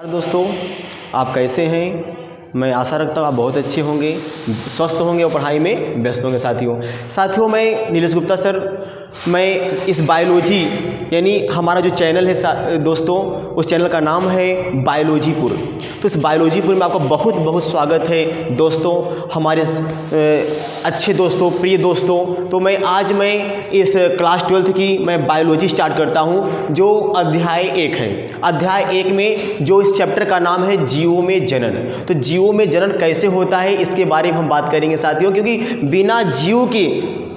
दोस्तों, आप कैसे हैं? मैं आशा रखता हूँ आप बहुत अच्छे होंगे, स्वस्थ होंगे और पढ़ाई में व्यस्त होंगे। साथियों मैं नीलेश गुप्ता सर, मैं इस बायोलॉजी यानी हमारा जो चैनल है दोस्तों, उस चैनल का नाम है बायोलॉजीपुर। तो इस बायोलॉजीपुर में आपका बहुत बहुत स्वागत है दोस्तों, हमारे अच्छे दोस्तों, प्रिय दोस्तों। तो आज मैं इस क्लास 12th की मैं बायोलॉजी स्टार्ट करता हूँ, जो अध्याय 1 है। अध्याय 1 में जो इस चैप्टर का नाम है जीवों में जनन। तो जीवों में जनन कैसे होता है इसके बारे में हम बात करेंगे साथियों, क्योंकि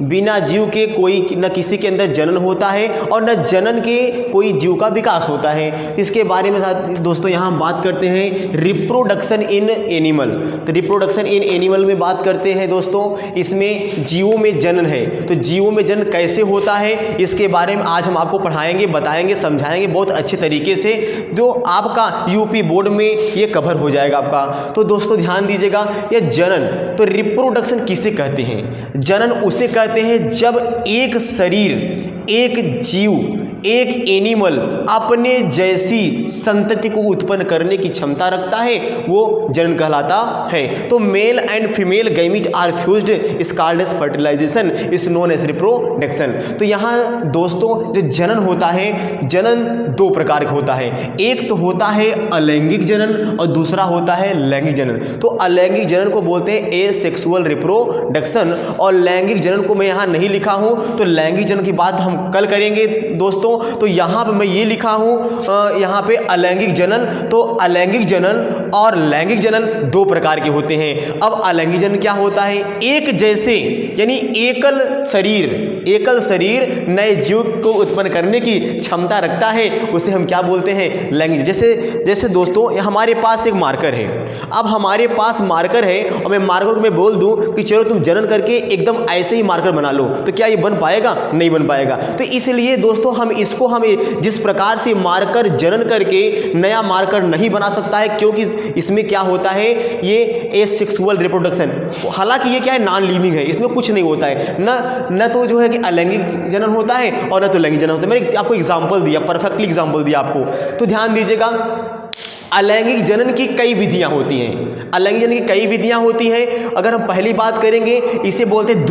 बिना जीव के कोई न किसी के अंदर जनन होता है और न जनन के कोई जीव का विकास होता है। इसके बारे में दोस्तों यहाँ हम बात करते हैं रिप्रोडक्शन इन एनिमल। तो रिप्रोडक्शन इन एनिमल में बात करते हैं दोस्तों, इसमें जीवों में जनन है। तो जीवों में जनन कैसे होता है इसके बारे में आज हम आपको पढ़ाएंगे, बताएंगे, समझाएंगे बहुत अच्छे तरीके से, जो आपका यूपी बोर्ड में ये कवर हो जाएगा आपका। तो दोस्तों ध्यान दीजिएगा, ये जनन, तो रिप्रोडक्शन किसे कहते हैं? जनन उसे कहते हैं जब एक शरीर, एक जीव, एक एनिमल अपने जैसी संतति को उत्पन्न करने की क्षमता रखता है, वो जनन कहलाता है। तो male and female gamete are fused is called as fertilization is known as reproduction. तो यहाँ दोस्तों जो जनन होता है, जनन 2 प्रकार का होता है। एक तो होता है अलैंगिक जनन और दूसरा होता है लैंगिक जनन। तो अलैंगिक जनन को बोलते हैं एसेक्सुअल रिप्रोडक्शन, और लैंगिक जनन को मैं यहाँ नहीं लिखा हूँ, तो लैंगिक जनन की बात हम कल करेंगे दोस्तों। तो यहाँ पे मैं ये लिखा हूँ यहाँ पे अलैंगिक जनन। तो अलैंगिक जनन और लैंगिक जनन 2 प्रकार के होते हैं। अब अलैंगिक जनन क्या होता है? एक जैसे यानी एकल शरीर नए जीव को उत्पन्न करने की क्षमता रखता है, उसे हम क्या बोलते हैं? लैंगिक। जैसे दोस्तों हमारे पास एक मार्कर है। अब हमारे पास मार्कर है और मैं मार्कर को मैं बोल दूं कि चलो तुम जनन करके एकदम ऐसे ही मार्कर बना लो, तो क्या ये बन पाएगा? नहीं बन पाएगा। तो इसलिए दोस्तों हम जिस प्रकार से मार्कर जनन करके नया मार्कर नहीं बना सकता है, क्योंकि इसमें क्या होता है, ये एसेक्सुअल रिप्रोडक्शन, हालांकि ये क्या है, नॉन लिविंग है, इसमें कुछ नहीं होता है, न तो जो है कि अलैंगिक जनन होता है और न तो लैंगिक जनन होता है। मैंने आपको एग्जांपल दिया, परफेक्टली एग्जांपल दिया आपको। तो ध्यान दीजिएगा, अलैंगिक जनन की कई विधियां होती हैं। अलैंगिक जनन की कई विधियां होती हैं। अगर हम पहली बात करेंगे, इसे बोलते हैं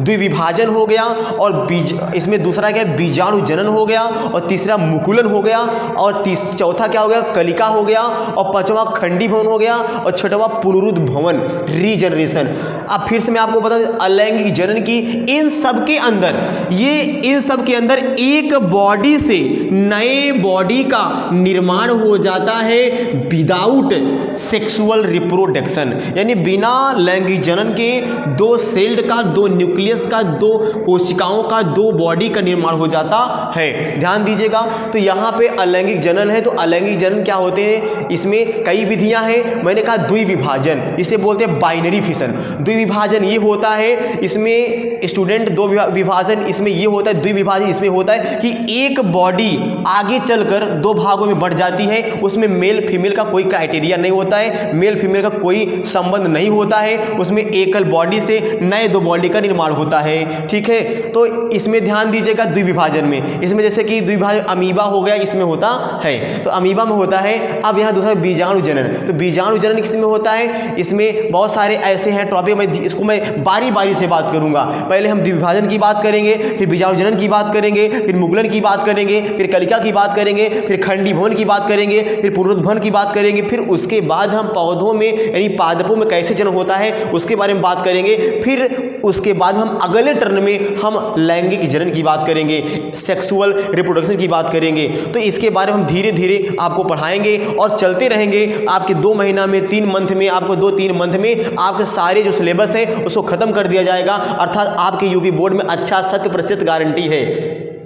द्विविभाजन हो गया, और इसमें दूसरा क्या है, बीजाणु जनन हो गया, और तीसरा मुकुलन हो गया, और चौथा क्या हो गया, कलिका हो गया, और पांचवा खंडी भवन हो गया, और छठवां पुनरुद्भवन रीजनरेशन। अब फिर से मैं आपको बता दूं, अलैंगिक जनन की इन सब के अंदर एक बॉडी से नए बॉडी का निर्माण हो जाता है विदाउट सेक्सुअल रिप्रोडक्शन, यानी बिना लैंगिक जनन के 2 सेल्ड का, 2 न्यूक्लियस का, 2 कोशिकाओं का, 2 बॉडी का निर्माण हो जाता है। ध्यान दीजिएगा, तो यहाँ पे अलैंगिक जनन है। तो अलैंगिक जनन क्या होते हैं, इसमें कई विधियां हैं। मैंने कहा द्विविभाजन, इसे बोलते हैं बाइनरी फिशन। द्विविभाजन ये होता है, इसमें स्टूडेंट 2 विभाजन इसमें ये होता है, द्विविभाजन इसमें होता है कि एक बॉडी आगे चलकर 2 भागों में बढ़ जाती है, उसमें मेल फीमेल का कोई क्राइटेरिया नहीं होता है, मेल फीमेल का कोई संबंध नहीं होता है, उसमें एकल बॉडी से नए 2 बॉडी का निर्माण होता है। ठीक है, तो इसमें ध्यान दीजिएगा द्विविभाजन में, इसमें जैसे कि द्विविभाजन अमीबा हो गया, इसमें होता है, तो अमीबा में होता है। अब यहाँ दूसरा बीजाणु जनन, तो बीजाणु जनन किसमें होता है, इसमें बहुत सारे ऐसे हैं टॉपिक, इसको मैं बारी बारी से बात करूंगा। पहले हम द्विविभाजन की बात करेंगे, फिर बीजाणु जनन की बात करेंगे, फिर मुकुलन की बात करेंगे, फिर कलिका की बात करेंगे, फिर खंडी भवन की बात करेंगे, फिर पुनरुद्भवन की बात करेंगे, फिर उसके बाद हम पौधों में यानी पादपों में कैसे जनन होता है उसके बारे में बात करेंगे। फिर उसके बाद हम अगले टर्न में हम लैंगिक जनन की बात करेंगे, सेक्सुअल रिप्रोडक्शन की बात करेंगे। तो इसके बारे में हम धीरे धीरे आपको पढ़ाएंगे और चलते रहेंगे। आपके 2 महीना में, 3 मंथ में, आपको 2-3 मंथ में आपके सारे जो सिलेबस है उसको खत्म कर दिया जाएगा, अर्थात आपके यूपी बोर्ड में अच्छा 100% गारंटी है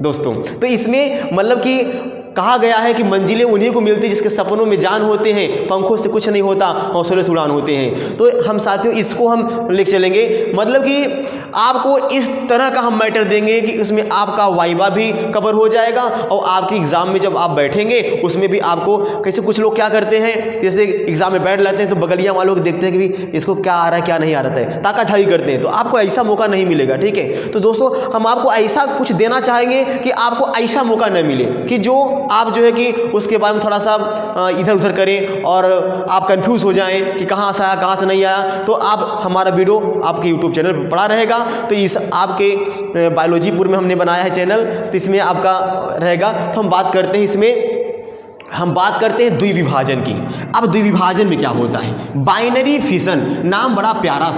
दोस्तों। तो इसमें मतलब कि कहा गया है कि मंजिलें उन्हीं को मिलती जिसके सपनों में जान होते हैं, पंखों से कुछ नहीं होता, हौसले से उड़ान होते हैं। तो हम साथियों इसको हम लेके चलेंगे, मतलब कि आपको इस तरह का हम मैटर देंगे कि उसमें आपका वाइवा भी कवर हो जाएगा, और आपकी एग्जाम में जब आप बैठेंगे उसमें भी आपको, कैसे कुछ लोग क्या करते हैं, जैसे एग्जाम में बैठ लेते हैं तो बगलिया वालों को देखते हैं कि भी इसको क्या आ रहा है क्या नहीं आ रहा है, ताकाझाई करते हैं, तो आपको ऐसा मौका नहीं मिलेगा। ठीक है, तो दोस्तों हम आपको ऐसा कुछ देना चाहेंगे कि आपको ऐसा मौका न मिले कि जो आप जो है कि उसके बारे में थोड़ा सा इधर उधर करें और आप कंफ्यूज हो जाएं कि कहाँ से आया कहाँ से नहीं आया, तो आप हमारा वीडियो आपके यूट्यूब चैनल पर पड़ा रहेगा। तो इस आपके बायोलॉजीपुर में हमने बनाया है चैनल, तो इसमें आपका रहेगा। तो हम बात करते हैं द्विविभाजन की। अब द्विविभाजन में क्या होता है? बाइनरी फिशन, नाम बड़ा प्यारा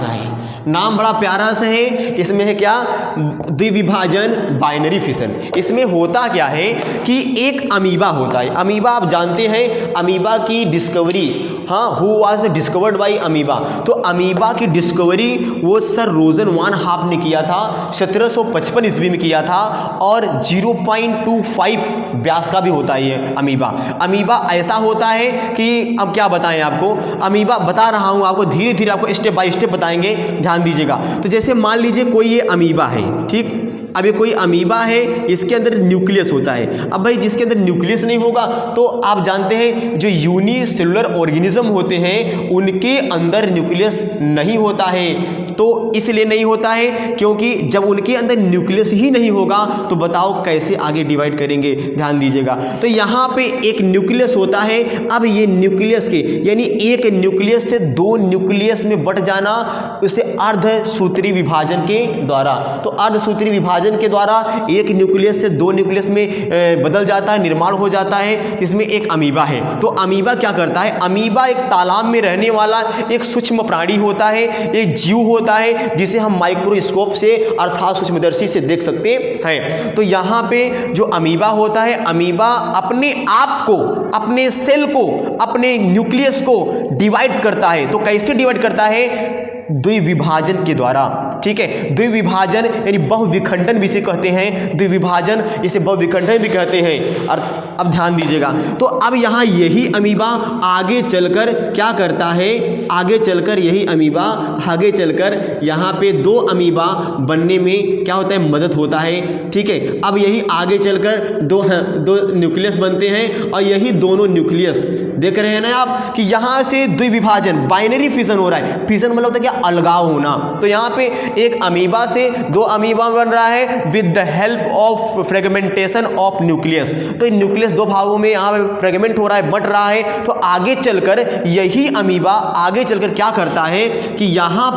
सा है, इसमें है क्या? द्विविभाजन, बाइनरी फिशन। इसमें होता क्या है कि एक अमीबा होता है। अमीबा आप जानते हैं, अमीबा की डिस्कवरी, हाँ, who was discovered by amoeba. तो अमीबा की डिस्कवरी वो सर रोजन वान हाफ ने किया था, 1755 ईस्वी में किया था, और 0.25 व्यास का भी होता है ये अमीबा ऐसा होता है कि अब क्या बताएं आपको, अमीबा बता रहा हूं आपको, धीरे धीरे आपको स्टेप बाय स्टेप बताएंगे, ध्यान दीजिएगा। तो जैसे मान लीजिए कोई ये अमीबा है, ठीक, अब ये कोई अमीबा है, इसके अंदर न्यूक्लियस होता है। अब भाई जिसके अंदर न्यूक्लियस नहीं होगा, तो आप जानते हैं जो यूनिसेलुलर ऑर्गेनिज्म होते हैं उनके अंदर न्यूक्लियस नहीं होता है। तो इसलिए नहीं होता है क्योंकि जब उनके अंदर न्यूक्लियस ही नहीं होगा तो बताओ कैसे आगे डिवाइड करेंगे, ध्यान दीजिएगा। तो यहाँ पे एक न्यूक्लियस होता है। अब ये न्यूक्लियस के यानी एक न्यूक्लियस से दो न्यूक्लियस में बट जाना, उसे अर्धसूत्री विभाजन के द्वारा। तो अर्धसूत्री विभाजन के द्वारा एक न्यूक्लियस से दो न्यूक्लियस में बदल जाता है, निर्माण हो जाता है। इसमें एक अमीबा है। तो अमीबा क्या करता है? अमीबा एक तालाब में रहने वाला एक सूक्ष्म प्राणी होता है, एक जीव होता है जिसे हम माइक्रोस्कोप से अर्थात सूक्ष्मदर्शी से देख सकते हैं। तो यहाँ पे जो अमीबा होता है, अमीबा अपने आप को, अपने सेल को, अपने न्यूक्लियस को डिवाइड करता है। तो कैसे डिवाइड करता है? द्विविभाजन के द्वारा, ठीक है। द्विविभाजन यानी बहुविखंडन भी इसे कहते हैं, द्विविभाजन इसे बहुविखंडन भी कहते हैं। और अब ध्यान दीजिएगा, तो अब यहाँ यही अमीबा आगे चलकर क्या करता है? आगे चलकर यही अमीबा आगे चलकर यहाँ पे दो अमीबा बनने में क्या होता है? मदद होता है, ठीक है। अब यही आगे चलकर दो न्यूक्लियस बनते हैं, और यही दोनों न्यूक्लियस देख रहे हैं ना आप कि यहाँ से द्विविभाजन, बाइनरी फिशन हो रहा है। फिशन मतलब होता है क्या? अलगाव होना। तो यहाँ पे एक अमीबा से दो अमीबा बन रहा है with the help of fragmentation of nucleus. तो न्यूक्लियस दो भागों में यहाँ पे फ्रेगमेंट हो रहा है, बट रहा है। तो आगे चलकर यही अमीबा आगे चलकर क्या करता है कि यहाँ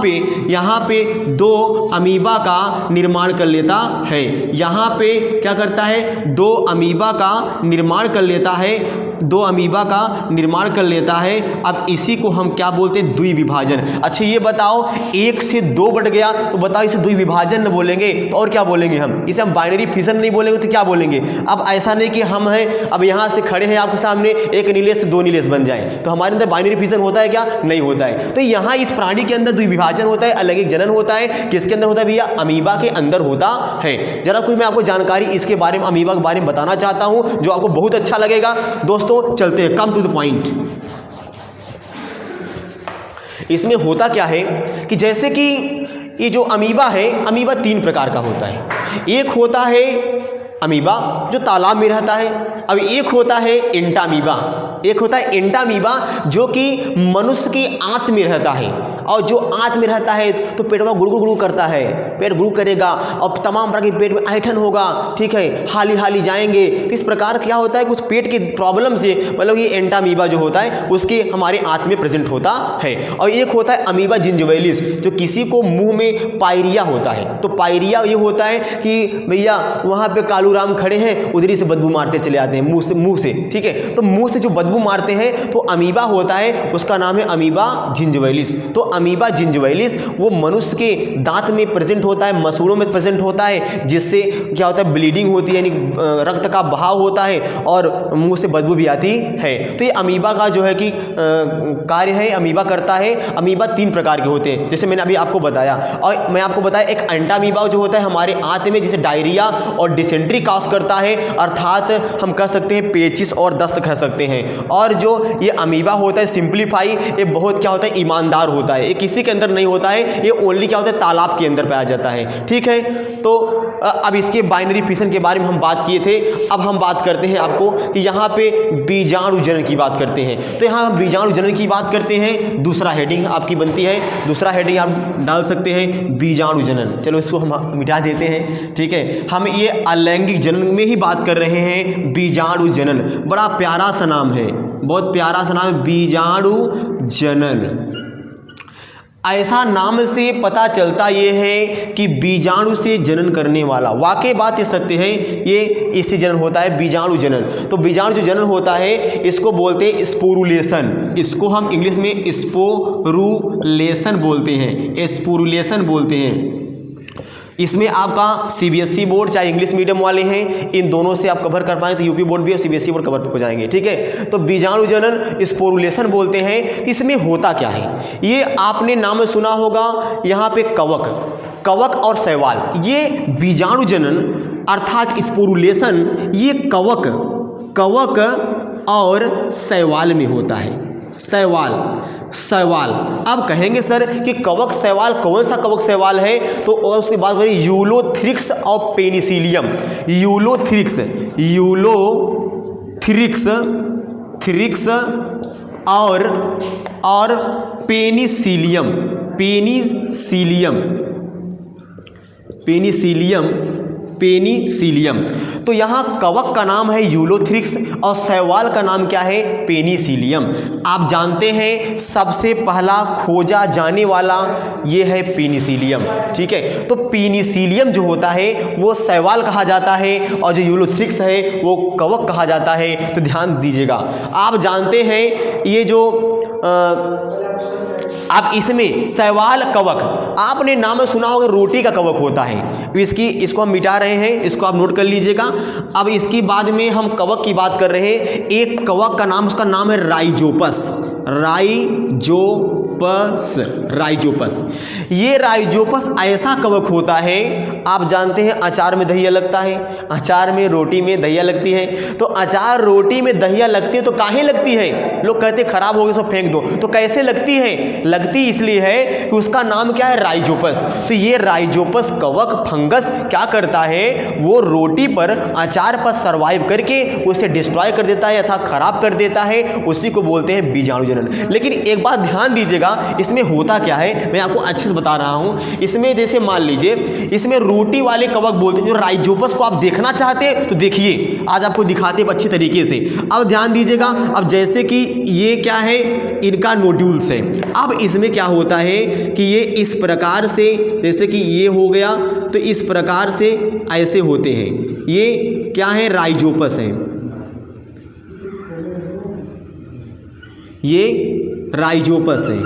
पे दो अमीबा का निर्माण कर लेता है। यहाँ पे क्या करता है? दो अमीबा का निर्माण कर लेता है, दो अमीबा का निर्माण कर लेता है। अब इसी को हम क्या बोलते हैं? द्विविभाजन। अच्छा ये बताओ, एक से दो बढ़ गया तो बताओ इसे द्विविभाजन न बोलेंगे तो और क्या बोलेंगे? हम इसे हम बाइनरी फिशन नहीं बोलेंगे तो क्या बोलेंगे? अब ऐसा नहीं कि हम हैं, अब यहाँ से खड़े हैं आपके सामने, एक न्यूक्लियस से दो न्यूक्लियस बन जाए, तो हमारे अंदर बाइनरी फिशन होता है क्या? नहीं होता है। तो यहाँ इस प्राणी के अंदर द्विविभाजन होता है, अलग एक जनन होता है। किसके अंदर होता है भैया? अमीबा के अंदर होता है। जरा कुछ मैं आपको जानकारी इसके बारे में, अमीबा के बारे में बताना चाहता हूँ जो आपको बहुत अच्छा लगेगा। दोस्तों चलते हैं, कम टू द पॉइंट। इसमें होता क्या है कि जैसे कि ये जो अमीबा है, अमीबा तीन प्रकार का होता है। एक होता है अमीबा जो तालाब में रहता है। अब एक होता है एंटामीबा, एक होता है एंटामीबा जो कि मनुष्य की आंत में रहता है। और जो आंत में रहता है तो पेट में गुड़गुड़ गुड़गुड़ करता है, पेट गुड़गुड़ करेगा और तमाम प्रकार के पेट में ऐठन होगा, ठीक है, हाली हाली जाएंगे। तो इस प्रकार क्या होता है? कुछ पेट के प्रॉब्लम से, मतलब ये एंटामीबा जो होता है उसके हमारे आंत में प्रेजेंट होता है। और एक होता है अमीबा जिंजिविलिस जो किसी को मुंह में पायरिया होता है। तो पायरिया ये होता है कि भैया वहाँ पे कालूराम खड़े हैं, उधरी से बदबू मारते चले आते हैं मुंह से, ठीक है। तो मुंह से जो बदबू मारते हैं तो अमीबा होता है, उसका नाम है अमीबा जिंजिविलिस। तो अमीबा जिंजिविलिस वो मनुष्य के दांत में प्रेजेंट होता है, मसूड़ों में प्रेजेंट होता है, जिससे क्या होता है? ब्लीडिंग होती है, यानी रक्त का बहाव होता है और मुंह से बदबू भी आती है। तो ये अमीबा का जो है कि कार्य है, अमीबा करता है। अमीबा तीन प्रकार के होते हैं जैसे मैंने अभी आपको बताया। और मैं आपको बताया एक एंटामीबा जो होता है हमारे आंत में, जिसे डायरिया और डिसेंट्री कॉज करता है, अर्थात हम कह सकते हैं पेचिस और दस्त कह सकते हैं। और जो ये अमीबा होता है सिंप्लीफाई, ये बहुत क्या होता है? ईमानदार होता है, है, ये किसी के अंदर नहीं होता है, ये ओनली क्या होता है, तालाब के अंदर पाया जाता है। ठीक है, तो अब इसके बाइनरी फिशन के बारे में हम बात किए थे। अब हम बात करते हैं आपको कि यहाँ पे बीजाणु जनन की बात करते हैं। तो यहाँ हम बीजाणु जनन की बात करते हैं, दूसरा हेडिंग आपकी बनती है, दूसरा हेडिंग आप डाल सकते हैं बीजाणु जनन। चलो इसको हम मिटा देते हैं। ठीक है, हम ये अलैंगिक जनन में ही बात कर रहे हैं, बीजाणु जनन। बड़ा प्यारा सा नाम है, बहुत प्यारा सा नाम है, बीजाणु जनन। ऐसा नाम से पता चलता ये है कि बीजाणु से जनन करने वाला, वाकई बात ये सत्य है, ये इससे जनन होता है, बीजाणु जनन। तो बीजाणु जो जनन होता है इसको बोलते हैं स्पोरुलेशन, इसको हम इंग्लिश में स्पोरुलेशन बोलते हैं, स्पोरुलेशन बोलते हैं। इसमें आपका सीबीएसई बोर्ड चाहे इंग्लिश मीडियम वाले हैं, इन दोनों से आप कवर कर पाएँ तो यूपी बोर्ड भी और सीबीएसई बोर्ड कवर हो जाएंगे। ठीक है, तो बीजाणु जनन स्पोरुलेशन बोलते हैं। इसमें होता क्या है, ये आपने नाम सुना होगा, यहाँ पे कवक और शैवाल, ये बीजाणु जनन अर्थात स्पोरुलेशन ये कवक और शैवाल में होता है। शैवाल। अब कहेंगे सर कि कवक शैवाल कौन सा कवक शैवाल है, तो और उसके बाद करें यूलोथ्रिक्स और पेनिसिलियम। यूलोथ्रिक्स और पेनिसिलियम। तो यहाँ कवक का नाम है यूलोथ्रिक्स और शैवाल का नाम क्या है, पेनिसिलियम। आप जानते हैं सबसे पहला खोजा जाने वाला ये है पेनिसिलियम। ठीक है, तो पेनिसिलियम जो होता है वो शैवाल कहा जाता है और जो यूलोथ्रिक्स है वो कवक कहा जाता है। तो ध्यान दीजिएगा, आप जानते हैं ये जो अब इसमें शैवाल कवक, आपने नाम सुना होगा रोटी का कवक होता है, इसको हम मिटा रहे हैं, इसको आप नोट कर लीजिएगा। अब इसकी बाद में हम कवक की बात कर रहे हैं। एक कवक का नाम, उसका नाम है राइजोपस। ये राइजोपस ऐसा कवक होता है, आप जानते हैं अचार में दहिया लगता है, अचार में रोटी में दहिया लगती है। तो अचार रोटी में दहिया लगती है तो काहे लगती है, लोग कहते खराब हो गए सो फेंक दो, तो कैसे लगती है, लगती इसलिए है कि उसका नाम क्या है, राइजोपस। तो ये राइजोपस कवक फंगस क्या करता है, वो रोटी पर अचार पर सर्वाइव करके उसे डिस्ट्रॉय कर देता है अर्थात खराब कर देता है, उसी को बोलते हैं बीजाणु जनन। लेकिन एक बात ध्यान दीजिएगा, इसमें होता क्या है मैं आपको अच्छे से बता रहा हूं। इसमें जैसे मान लीजिए इसमें रोटी वाले कवक बोलते हैं, जो राइजोपस को आप देखना चाहते हैं तो देखिए, आज आपको दिखाते हैं अच्छी तरीके से। अब ध्यान दीजिएगा, अब जैसे कि ये क्या है, इनका नोड्यूल्स है। अब इसमें क्या होता है कि ये इस प्रकार से, जैसे कि ये हो गया तो इस प्रकार से ऐसे होते हैं, ये क्या है, राइजोपस है, ये राइजोपस है,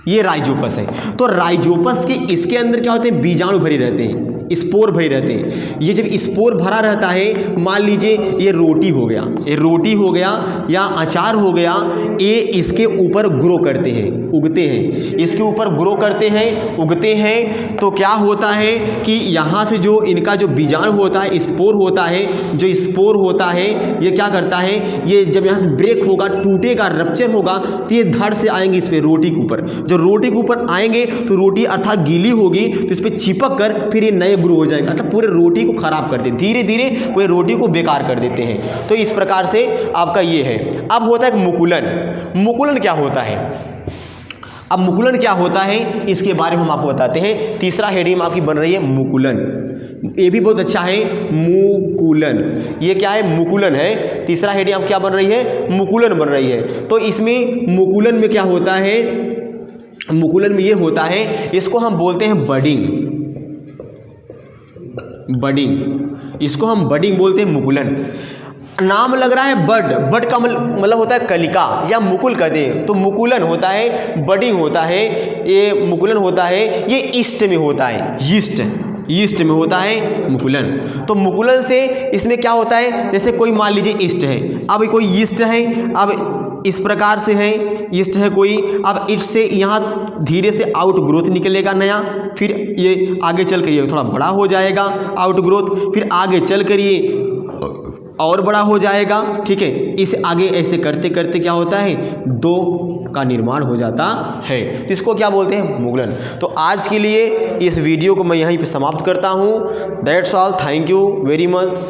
ये राइजोपस है। तो राइजोपस के इसके अंदर क्या होते हैं, बीजाणु भरे रहते हैं, स्पोर भरे रहते हैं। ये जब स्पोर भरा रहता है, मान लीजिए ये रोटी हो गया, ये रोटी हो गया या अचार हो गया, ये इसके ऊपर ग्रो करते हैं, उगते हैं, इसके ऊपर ग्रो करते हैं, उगते हैं। तो क्या होता है कि यहाँ से जो इनका जो बीजाणु होता है, स्पोर होता है, जो स्पोर होता है ये क्या करता है, ये जब यहाँ से ब्रेक होगा, टूटेगा, रप्चर होगा, तो ये धड़ से आएंगे इस पर रोटी के ऊपर। जब रोटी के ऊपर आएंगे तो रोटी अर्थात गीली होगी तो इस पर चिपक कर फिर ये नए ग्रो हो जाएगा, अर्थात पूरे रोटी को खराब कर देते, धीरे धीरे पूरे रोटी को बेकार कर देते हैं। तो इस प्रकार से आपका ये है। अब होता है मुकुलन। मुकुलन क्या होता है, अब मुकुलन क्या होता है इसके बारे में हम आपको बताते हैं। तीसरा हेडिंग आपकी बन रही है मुकुलन, ये भी बहुत अच्छा है, मुकुलन। ये क्या है, मुकुलन है। तीसरा हेडिंग आप क्या बन रही है, मुकुलन बन रही है। तो इसमें मुकुलन में क्या होता है, मुकुलन में ये होता है, इसको हम बोलते हैं बडिंग। इसको हम बडिंग बोलते हैं, मुकुलन। नाम लग रहा है बड का मतलब होता है कलिका या मुकुल कहते हैं, तो मुकुलन होता है, बडिंग होता है, ये मुकुलन होता है, ये ईस्ट में होता है, ईस्ट में होता है मुकुलन। तो मुकुलन से इसमें क्या होता है, जैसे कोई मान लीजिए ईस्ट है, अब कोई ईस्ट है, अब इस प्रकार से है, ईस्ट है कोई, अब ईस्ट से यहाँ धीरे से आउट ग्रोथ निकलेगा नया, फिर ये आगे चल कर ये थोड़ा बड़ा हो जाएगा आउट ग्रोथ, फिर आगे चल कर ये और बड़ा हो जाएगा, ठीक है। इसे आगे ऐसे करते करते क्या होता है, 2 का निर्माण हो जाता है। तो इसको क्या बोलते हैं, मुगलन। तो आज के लिए इस वीडियो को मैं यहीं पे समाप्त करता हूँ। That's all, thank you very much.